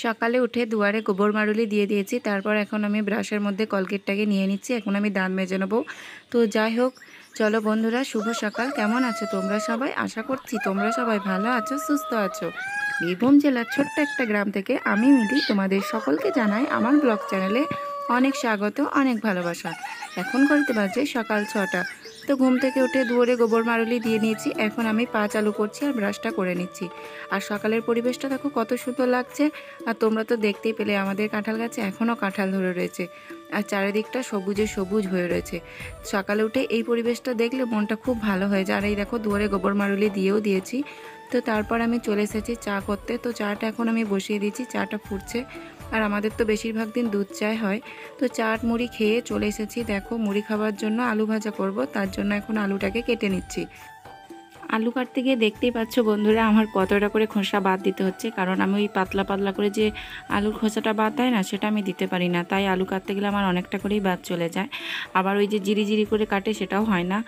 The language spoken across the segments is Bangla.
সকালে উঠে দুয়ারে গোবর মারুলি দিয়ে দিয়েছি। তারপর এখন আমি ব্রাশের মধ্যে কলগেটটাকে নিয়ে নিচ্ছি। এখন আমি দাঁত মেজে নেবো। তো যাই হোক, চলো বন্ধুরা, শুভ সকাল। কেমন আছো তোমরা সবাই? আশা করছি তোমরা সবাই ভালো আছো, সুস্থ আছো। বীরভূম জেলার ছোট্ট একটা গ্রাম থেকে আমি মিলি তোমাদের সকলকে জানাই আমার ব্লগ চ্যানেলে অনেক স্বাগত, অনেক ভালোবাসা। এখন ঘড়িতে বাজে সকাল 6টা। তো ঘুম থেকে উঠে দুয়ারে গোবর মারুলি দিয়ে নিয়েছি। এখন আমি পা চালু করছি আর ব্রাশটা করে নিচ্ছি। আর সকালের পরিবেশটা দেখো কত সুন্দর লাগছে। আর তোমরা তো দেখতেই পেলে আমাদের কাঁঠাল গাছে এখনও কাঁঠাল ধরে রয়েছে। আর চারিদিকটা সবুজে সবুজ হয়ে রয়েছে। সকালে উঠে এই পরিবেশটা দেখলে মনটা খুব ভালো হয়ে যায়। আর এই দেখো দুয়ারে গোবর মারুলি দিয়েও দিয়েছি। তো তারপর আমি চলে এসেছি চা করতে। তো চাটা এখন আমি বসিয়ে দিয়েছি, চাটা ফুটছে। আর আমাদের তো বেশিরভাগ দিন দুধ চাই হয়। তো চাট মুড়ি খেয়ে চলে এসেছি। দেখো, মুড়ি খাবার জন্য আলু ভাজা করব, তার জন্য এখন আলুটাকে কেটে নিচ্ছি। আলু কাটতে গিয়ে দেখতেই পাচ্ছ বন্ধুরা আমার কতটা করে খোসা বাদ দিতে হচ্ছে, কারণ আমি ওই পাতলা পাতলা করে যে আলুর খোসাটা বাদ দেয় না, সেটা আমি দিতে পারি না। তাই আলু কাটতে গেলে আমার অনেকটা করেই বাদ চলে যায়। আবার ওই যে জিরি জিরি করে কাটে, সেটাও হয় না।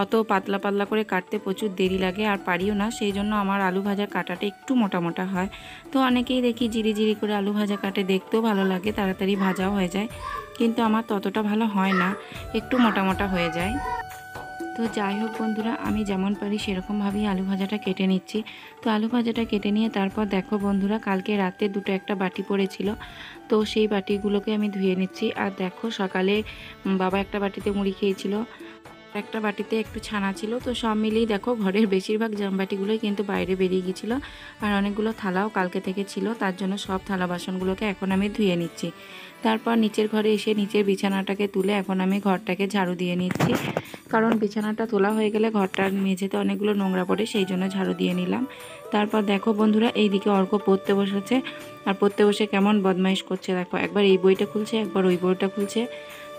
অত পাতলা পাতলা করে কাটতে প্রচুর দেরি লাগে, আর পারিও না। সেই জন্য আমার আলু ভাজার কাটাটা একটু মোটা মোটা হয়। তো অনেকেই দেখি জিরি জিরি করে আলু ভাজা কাটে, দেখতেও ভালো লাগে, তাড়াতাড়ি ভাজাও হয়ে যায়। কিন্তু আমার ততটা ভালো হয় না, একটু মোটা মোটা হয়ে যায়। তো যাই হোক বন্ধুরা, আমি যেমন পারি সেরকমভাবেই আলু ভাজাটা কেটে নিচ্ছি। তো আলু ভাজাটা কেটে নিয়ে তারপর দেখো বন্ধুরা, কালকে রাতে দুটো একটা বাটি পড়েছিল, তো সেই বাটিগুলোকে আমি ধুয়ে নিচ্ছি। আর দেখো, সকালে বাবা একটা বাটিতে মুড়ি খেয়েছিল, একটা বাটিতে একটু ছানা ছিল। তো সব মিলিয়ে দেখো ঘরের বেশিরভাগ জামবাটিগুলোই কিন্তু বাইরে বেরিয়ে গিয়েছিলো। আর অনেকগুলো থালাও কালকে থেকে ছিল, তার জন্য সব থালা বাসনগুলোকে এখন আমি ধুয়ে নিচ্ছি। তারপর নিচের ঘরে এসে নিচের বিছানাটাকে তুলে এখন আমি ঘরটাকে ঝাড়ু দিয়ে নিচ্ছি, কারণ বিছানাটা তোলা হয়ে গেলে ঘরটার মেঝেতে অনেকগুলো নোংরা পড়ে, সেই জন্য ঝাড়ু দিয়ে নিলাম। তারপর দেখো বন্ধুরা, এইদিকে অর্ক পড়তে বসেছে। আর পড়তে বসে কেমন বদমাইশ করছে দেখো, একবার এই বইটা খুলছে, একবার ওই বইটা খুলছে।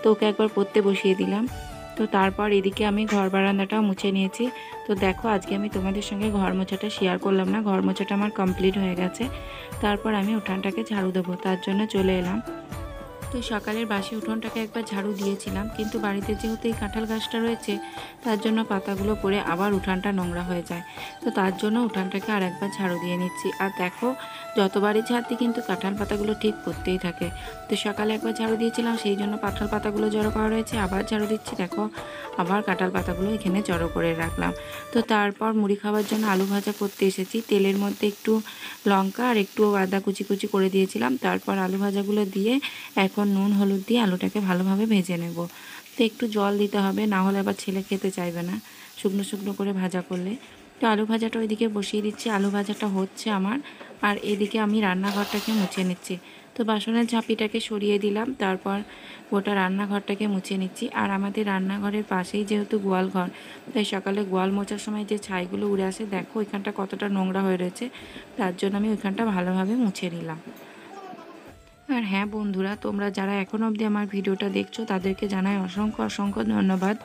তো ওকে একবার পড়তে বসিয়ে দিলাম। তো তারপর এদিকে আমি ঘর বারান্দাটাও মুছে নিয়েছি। তো দেখো, আজকে আমি তোমাদের সঙ্গে ঘর মোছাটা শেয়ার করলাম না, ঘর মোছাটা আমার কমপ্লিট হয়ে গেছে। তারপর আমি উঠানটাকে ঝাড়ু দেবো, তার জন্য চলে এলাম। তো সকালের বাসি উঠোনটাকে একবার ঝাড়ু দিয়েছিলাম, কিন্তু বাড়িতে যেহেতু এই কাঁঠাল গাছটা রয়েছে, তার জন্য পাতাগুলো পড়ে আবার উঠানটা নোংরা হয়ে যায়। তো তার জন্য উঠানটাকে আর একবার ঝাড়ু দিয়ে নিচ্ছি। আর দেখো, যতবারই ঝাড় দিই কিন্তু কাঁঠাল পাতাগুলো ঠিক পড়তেই থাকে। তো সকালে একবার ঝাড়ু দিয়েছিলাম, সেই জন্য কাঁঠাল পাতাগুলো জড়ো করা রয়েছে। আবার ঝাড়ু দিচ্ছি, দেখো আবার কাঁঠাল পাতাগুলো এখানে জড়ো করে রাখলাম। তো তারপর মুড়ি খাওয়ার জন্য আলু ভাজা করতে এসেছি। তেলের মধ্যে একটু লঙ্কা আর একটু আদা কুচি কুচি করে দিয়েছিলাম। তারপর আলু ভাজাগুলো দিয়ে এখন নুন হলুদ দিয়ে আলুটাকে ভালোভাবে ভেজে নেব। তো একটু জল দিতে হবে, না হলে আবার ছেলে খেতে চাইবে না শুকনো শুকনো করে ভাজা করলে। তো আলু ভাজাটা ওইদিকে বসিয়ে দিচ্ছি, আলু ভাজাটা হচ্ছে আমার। আর এদিকে আমি রান্নাঘরটাকে মুছে নিচ্ছি। তো বাসনের ঝাঁপিটাকে সরিয়ে দিলাম, তারপর গোটা রান্নাঘরটাকে মুছে নিচ্ছি। আর আমাদের রান্নাঘরের পাশেই যেহেতু গোয়াল ঘর, তাই সকালে গোয়াল মোছার সময় যে ছাইগুলো উড়ে আসে, দেখো ওইখানটা কতটা নোংরা হয়ে রয়েছে, তার জন্য আমি ওইখানটা ভালোভাবে মুছে নিলাম। আর হ্যাঁ বন্ধুরা, তোমরা যারা এখনও অবধি আমার ভিডিওটা দেখছো তাদেরকে জানাই অসংখ্য অসংখ্য ধন্যবাদ।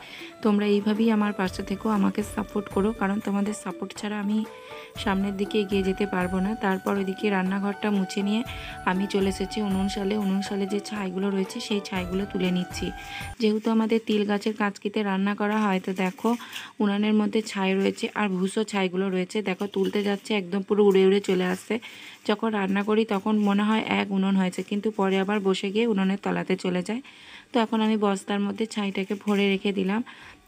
তোমরা এইভাবেই আমার পাশে থেকেও আমাকে সাপোর্ট করো, কারণ তোমাদের সাপোর্ট ছাড়া আমি সামনের দিকে এগিয়ে যেতে পারবো না। তারপর ওইদিকে রান্নাঘরটা মুছে নিয়ে আমি চলে এসেছি উনুন সালে যে ছাইগুলো রয়েছে সেই ছাইগুলো তুলে নিচ্ছি। যেহেতু আমাদের তিল গাছের কাঁচকিতে রান্না করা হয়, তো দেখো উনানের মধ্যে ছাই রয়েছে আর ভুসো ছাইগুলো রয়েছে। দেখো তুলতে যাচ্ছে, একদম পুরো উড়ে উড়ে চলে আসছে। যখন রান্না করি তখন মনে হয় এক উনুন হয়েছে, কিন্তু পরে আবার বসে গিয়ে উনুনের তলাতে চলে যায়। তো এখন আমি বস্তার মধ্যে ছাইটাকে ভরে রেখে দিলাম।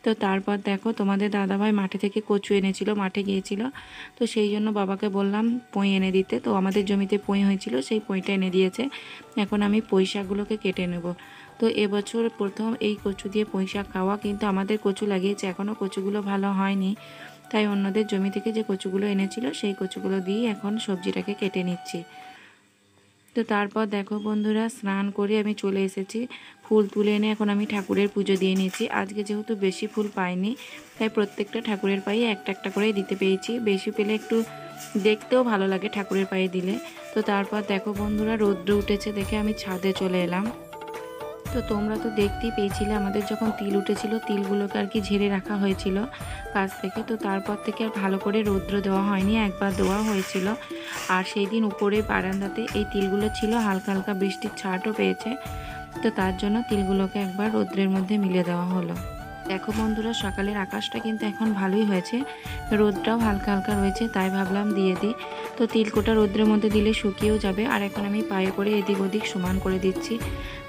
তো তারপর দেখো, তোমাদের দাদাভাই মাঠে থেকে কচু এনেছিল, মাঠে গিয়েছিল। তো সেই জন্য বাবাকে বললাম পই এনে দিতে। তো আমাদের জমিতে পই হয়েছিল, সেই পইটা এনে দিয়েছে। এখন আমি পুঁই শাকগুলোকে কেটে নেব। তো এবছর প্রথম এই কচু দিয়ে পুঁই শাক খাওয়া, কিন্তু আমাদের কচু লাগিয়েছে, এখনও কচুগুলো ভালো হয়নি। তাই অন্যদের জমি থেকে যে কচুগুলো এনেছিল সেই কচুগুলো দিয়ে এখন সবজিটাকে কেটে নিচ্ছি। তো তারপর দেখো বন্ধুরা, স্নান করে আমি চলে এসেছি। ফুল তুলে এনে এখন আমি ঠাকুরের পুজো দিয়ে নিয়েছি। আজকে যেহেতু বেশি ফুল পাইনি, তাই প্রত্যেকটা ঠাকুরের পায়ে একটা একটা করেই দিতে পেরেছি। বেশি পেলে একটু দেখতেও ভালো লাগে ঠাকুরের পায়ে দিলে। তো তারপর দেখো বন্ধুরা, রৌদ্র উঠেছে দেখে আমি ছাদে চলে এলাম। তো তোমরা তো দেখতেই পেয়েছিলে আমাদের যখন তিল উঠেছিল, তিলগুলোকে আর কি ঝেড়ে রাখা হয়েছিল কাছ থেকে। তো তারপর থেকে আর ভালো করে রৌদ্র দেওয়া হয়নি, একবার দেওয়া হয়েছিল। আর সেই দিন উপরে বারান্দাতে এই তিলগুলো ছিল, হালকা হালকা বৃষ্টির ছাঁটও পেয়েছে। তো তার জন্য তিলগুলোকে একবার রৌদ্রের মধ্যে মিলে দেওয়া হলো। দেখো বন্ধুরা, সকালের আকাশটা কিন্তু এখন ভালোই হয়েছে, রোদটাও হালকা হালকা রয়েছে, তাই ভাবলাম দিয়ে দিই। তো তো তিলকোটা রোদ্রের মধ্যে দিলে শুকিয়েও যাবে। আর এখন আমি পায়ে করে এদিক ওদিক সমান করে দিচ্ছি।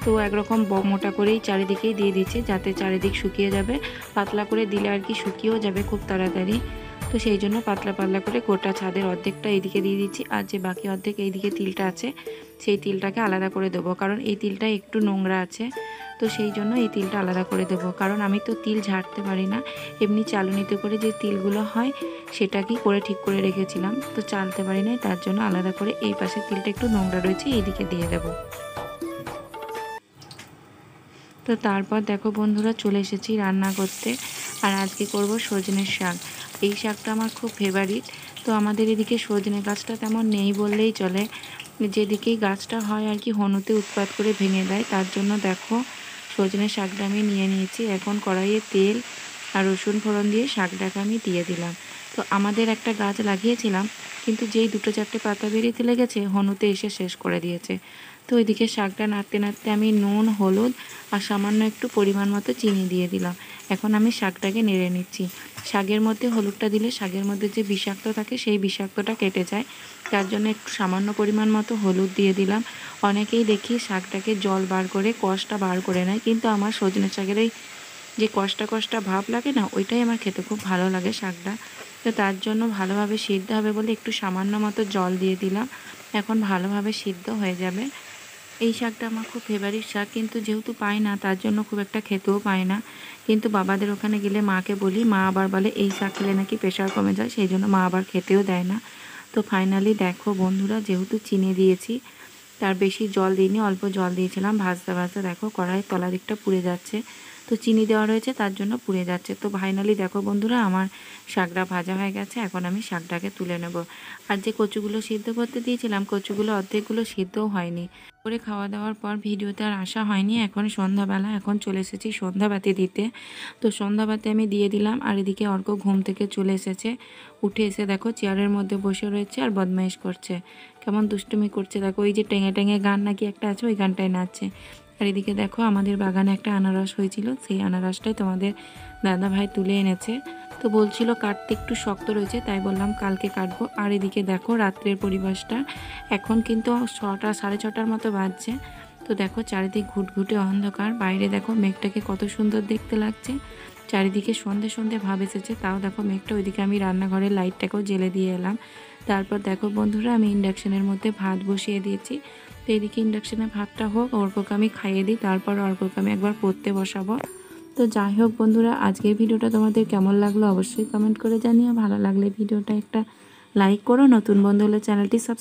তো একরকম মোটা করেই চারিদিকেই দিয়ে দিচ্ছি যাতে চারিদিক শুকিয়ে যাবে। পাতলা করে দিলে আর কি শুকিয়েও যাবে খুব তাড়াতাড়ি। তো সেই জন্য পাতলা পাতলা করে গোটা ছাদের অর্ধেকটা এইদিকে দিয়ে দিচ্ছি, আর যে বাকি অর্ধেক এইদিকে তিলটা আছে সেই তিলটাকে আলাদা করে দেবো, কারণ এই তিলটা একটু নোংরা আছে। তো সেই জন্য এই তিলটা আলাদা করে দেবো, কারণ আমি তো তিল ঝাড়তে পারি না, এমনি চালুনিতে করে যে তিলগুলো হয় সেটাকেই করে ঠিক করে রেখেছিলাম, তো চালতে পারি না, তার জন্য আলাদা করে এই পাশে তিলটা একটু নোংরা রয়েছে এইদিকে দিয়ে দেবো। তো তারপর দেখো বন্ধুরা চলে এসেছি রান্না করতে, আর আজকে করব সজনের শাক। এই শাকটা আমার খুব ফেভারিট। তো আমাদের এদিকে সজনে গাছটা তেমন নেই বললেই চলে, যেদিকেই গাছটা হয় আর কি হনুতে উৎপাত করে ভেঙে দেয়, তার জন্য দেখো সজনের শাকটা আমি নিয়ে নিয়েছি। এখন কড়াইয়ে তেল আর রসুন ফোড়ন দিয়ে শাকটাকে আমি দিয়ে দিলাম। তো আমাদের একটা গাছ লাগিয়েছিলাম, কিন্তু যেই দুটো চারটে পাতা বেরিয়ে লেগেছে হনুতে এসে শেষ করে দিয়েছে। তো ওইদিকে শাকটা নাড়তে নাড়তে আমি নুন, হলুদ আর সামান্য একটু পরিমাণ মতো চিনি দিয়ে দিলাম। এখন আমি শাকটাকে নেড়ে নিচ্ছি। শাকের মধ্যে হলুদটা দিলে শাকের মধ্যে যে বিষাক্ত থাকে সেই বিষাক্তটা কেটে যায়, তার জন্য একটু সামান্য পরিমাণ মতো হলুদ দিয়ে দিলাম। অনেকেই দেখি শাকটাকে জল বার করে কষটা বার করে নেয়, কিন্তু আমার সজনে শাকের এই যে কষটা কষটা ভাব লাগে না, ওইটাই আমার খেতে খুব ভালো লাগে শাকটা। তো তার জন্য ভালোভাবে সিদ্ধ হবে বলে একটু সামান্য মতো জল দিয়ে দিলাম। এখন ভালোভাবে সিদ্ধ হয়ে যাবে। এই শাকটা আমার খুব ফেভারিট শাক, কিন্তু যেহেতু পাই না তার জন্য খুব একটা খেতেও পাই না। কিন্তু বাবাদের ওখানে গেলে মাকে বলি, মা আবার বলে এই শাক খেলে নাকি প্রেশার কমে যায়, সেই জন্য মা আবার খেতেও দেয় না। তো ফাইনালি দেখো বন্ধুরা, যেহেতু চিনি দিয়েছি তার বেশি জল দিইনি, অল্প জল দিয়েছিলাম। ভাজতে ভাজতে দেখো কড়াইয়ের তলা দিকটা পুড়ে যাচ্ছে, তো চিনি দেওয়া রয়েছে তার জন্য পুড়ে যাচ্ছে। তো ফাইনালি দেখো বন্ধুরা আমার শাকটা ভাজা হয়ে গেছে, এখন আমি শাকটাকে তুলে নেব। আর যে কচুগুলো সিদ্ধ করতে দিয়েছিলাম, কচুগুলো অর্ধেকগুলো সিদ্ধও হয়নি। করে খাওয়া দাওয়ার পর ভিডিওতে আর আসা হয়নি। এখন সন্ধ্যাবেলা, এখন চলে এসেছি সন্ধ্যাবাতি দিতে। তো সন্ধ্যাবাতি আমি দিয়ে দিলাম, আর এদিকে অর্ক ঘুম থেকে চলে এসেছে। উঠে এসে দেখো চেয়ারের মধ্যে বসে রয়েছে আর বদমাইশ করছে, কেমন দুষ্টুমি করছে দেখো। ওই যে টেঙে টেঙে গান নাকি একটা আছে, ওই গানটায় নাচছে। আর এদিকে দেখো আমাদের বাগানে একটা আনারস হয়েছিল, সেই আনারসটাই তোমাদের দাদা ভাই তুলে এনেছে। তো বলছিল কাটতে একটু শক্ত রয়েছে, তাই বললাম কালকে কাটবো। আর এদিকে দেখো রাত্রের পরিবেশটা, এখন কিন্তু 6টা 6:30টার মতো বাজছে। তো দেখো চারিদিক ঘুটঘুটে অন্ধকার, বাইরে দেখো মেঘটাকে কত সুন্দর দেখতে লাগছে, চারিদিকে সন্ধে সন্ধে ভাব এসেছে। তাও দেখো মেঘটা, ওইদিকে আমি রান্নাঘরের লাইটটাকেও জ্বেলে দিয়ে এলাম। তারপর দেখো বন্ধুরা আমি ইন্ডাকশানের মধ্যে ভাত বসিয়ে দিয়েছি। তো এদিকে ইন্ডাকশানে ভাতটা হোক, অর্ককে আমি খাইয়ে দিই, তারপর অর্ককে আমি একবার পড়তে বসাবো। তো যাই হোক বন্ধুরা, আজকের ভিডিওটা তোমাদের কেমন লাগলো অবশ্যই কমেন্ট করে জানিও। ভালো লাগলে ভিডিওটা একটা লাইক করো, নতুন বন্ধু হলে চ্যানেলটি সাবস্ক্রাইব